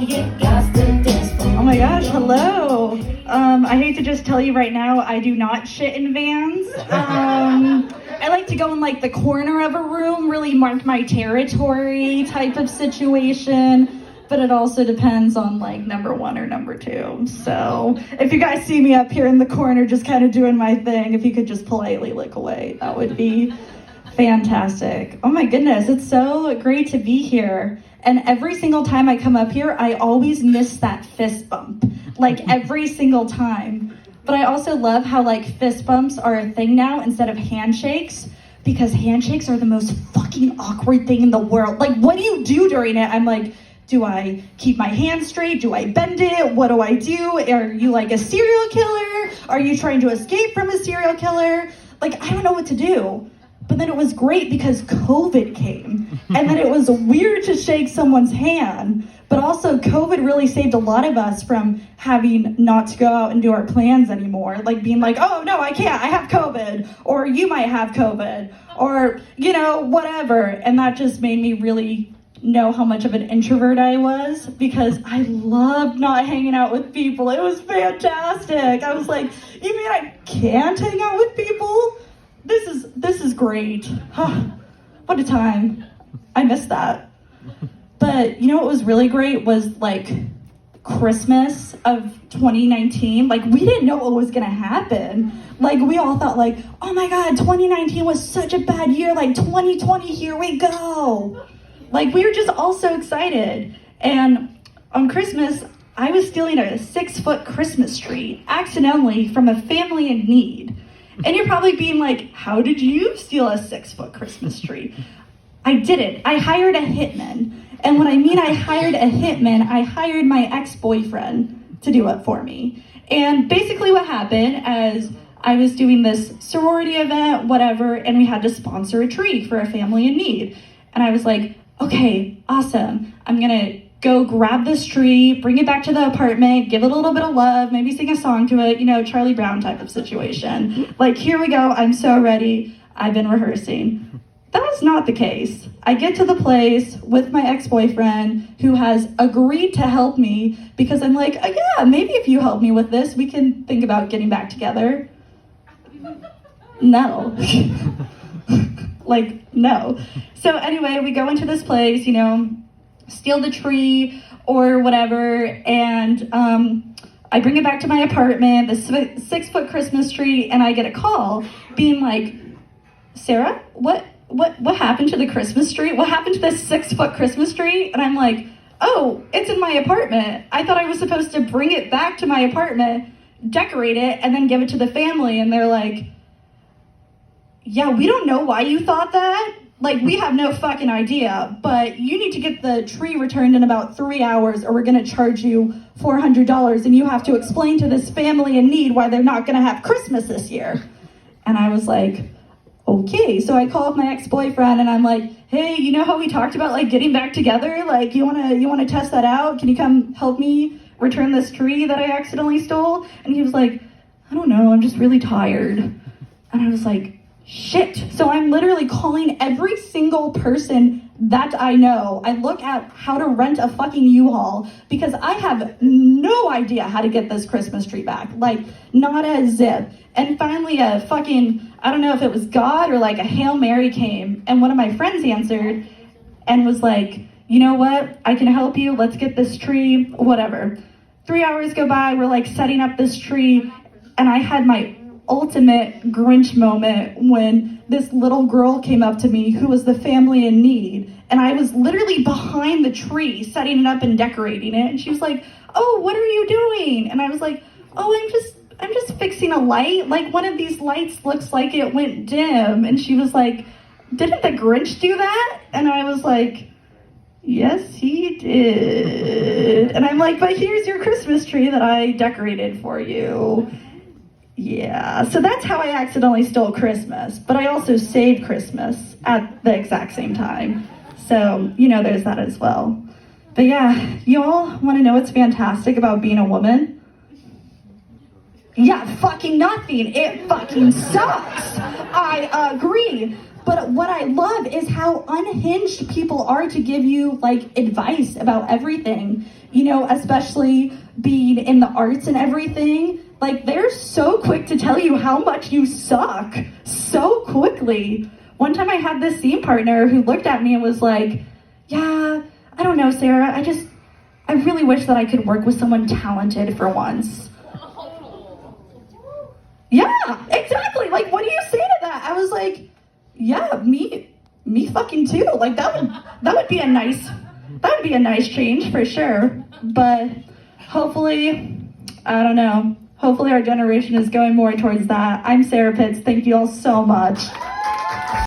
Oh my gosh, hello. I hate to just tell you right now, I do not shit in vans. I like to go in like the corner of a room, really mark my territory type of situation. But it also depends on like number one or number two. So if you guys see me up here in the corner just kind of doing my thing, if you could just politely look away, that would be fantastic. Oh my goodness, it's so great to be here. And every single time I come up here, I always miss that fist bump, like every single time. But I also love how like fist bumps are a thing now instead of handshakes, because handshakes are the most fucking awkward thing in the world. Like, what do you do during it? I'm like, do I keep my hand straight? Do I bend it? What do I do? Are you like a serial killer? Are you trying to escape from a serial killer? Like, I don't know what to do. But then it was great because COVID came. And then it was weird to shake someone's hand. But also COVID really saved a lot of us from having not to go out and do our plans anymore. Like being like, oh no, I can't, I have COVID. Or you might have COVID. Or, you know, whatever. And that just made me really know how much of an introvert I was, because I loved not hanging out with people. It was fantastic. I was like, you mean I can't hang out with people? This is great. What a time. I miss that. But you know what was really great was like Christmas of 2019. Like, we didn't know what was gonna happen. Like, we all thought like, oh my God, 2019 was such a bad year. Like 2020, here we go. Like, we were just all so excited. And on Christmas, I was stealing a 6-foot Christmas tree accidentally from a family in need. And you're probably being like, how did you steal a 6-foot Christmas tree? I didn't. I hired a hitman. And when I mean I hired a hitman, I hired my ex-boyfriend to do it for me. And basically what happened is I was doing this sorority event, whatever, and we had to sponsor a tree for a family in need. And I was like, okay, awesome. I'm gonna go grab this tree, bring it back to the apartment, give it a little bit of love, maybe sing a song to it, you know, Charlie Brown type of situation. Like, here we go, I'm so ready, I've been rehearsing. That was not the case. I get to the place with my ex-boyfriend who has agreed to help me because I'm like, oh, yeah, maybe if you help me with this, we can think about getting back together. No. Like, no. So anyway, we go into this place, you know, steal the tree or whatever, and I bring it back to my apartment, the 6-foot Christmas tree, and I get a call being like, Sarah, what happened to the Christmas tree? What happened to this 6-foot Christmas tree? And I'm like, oh, it's in my apartment. I thought I was supposed to bring it back to my apartment, decorate it, and then give it to the family. And they're like, yeah, we don't know why you thought that. Like, we have no fucking idea, but you need to get the tree returned in about 3 hours or we're gonna charge you $400 and you have to explain to this family in need why they're not gonna have Christmas this year. And I was like, okay. So I called my ex-boyfriend and I'm like, hey, you know how we talked about like getting back together? Like, you wanna test that out? Can you come help me return this tree that I accidentally stole? And he was like, I don't know, I'm just really tired. And I was like, shit. So I'm literally calling every single person that I know. I look at how to rent a fucking U-Haul because I have no idea how to get this Christmas tree back. Like, not a zip. And finally a fucking, I don't know if it was God or like a Hail Mary came, and one of my friends answered and was like, you know what? I can help you. Let's get this tree, whatever. 3 hours go by. We're like setting up this tree, and I had my ultimate Grinch moment when this little girl came up to me who was the family in need, and I was literally behind the tree setting it up and decorating it, and she was like, oh, what are you doing? And I was like, oh, I'm just fixing a light. Like, one of these lights looks like it went dim. And she was like, didn't the Grinch do that? And I was like, yes, he did. And I'm like, but here's your Christmas tree that I decorated for you. Yeah, so that's how I accidentally stole Christmas, but I also saved Christmas at the exact same time. So, you know, there's that as well. But yeah, y'all want to know what's fantastic about being a woman? Yeah, fucking nothing. It fucking sucks. I agree. But what I love is how unhinged people are to give you like advice about everything, you know, especially being in the arts and everything. Like, they're so quick to tell you how much you suck so quickly. One time I had this scene partner who looked at me and was like, yeah, I don't know, Sarah, I really wish that I could work with someone talented for once. Yeah, exactly. Like, what do you say to that? I was like, yeah, me fucking too. Like, that would be a nice change for sure. But hopefully, I don't know. Hopefully our generation is going more towards that. I'm Sarah Pitz. Thank you all so much.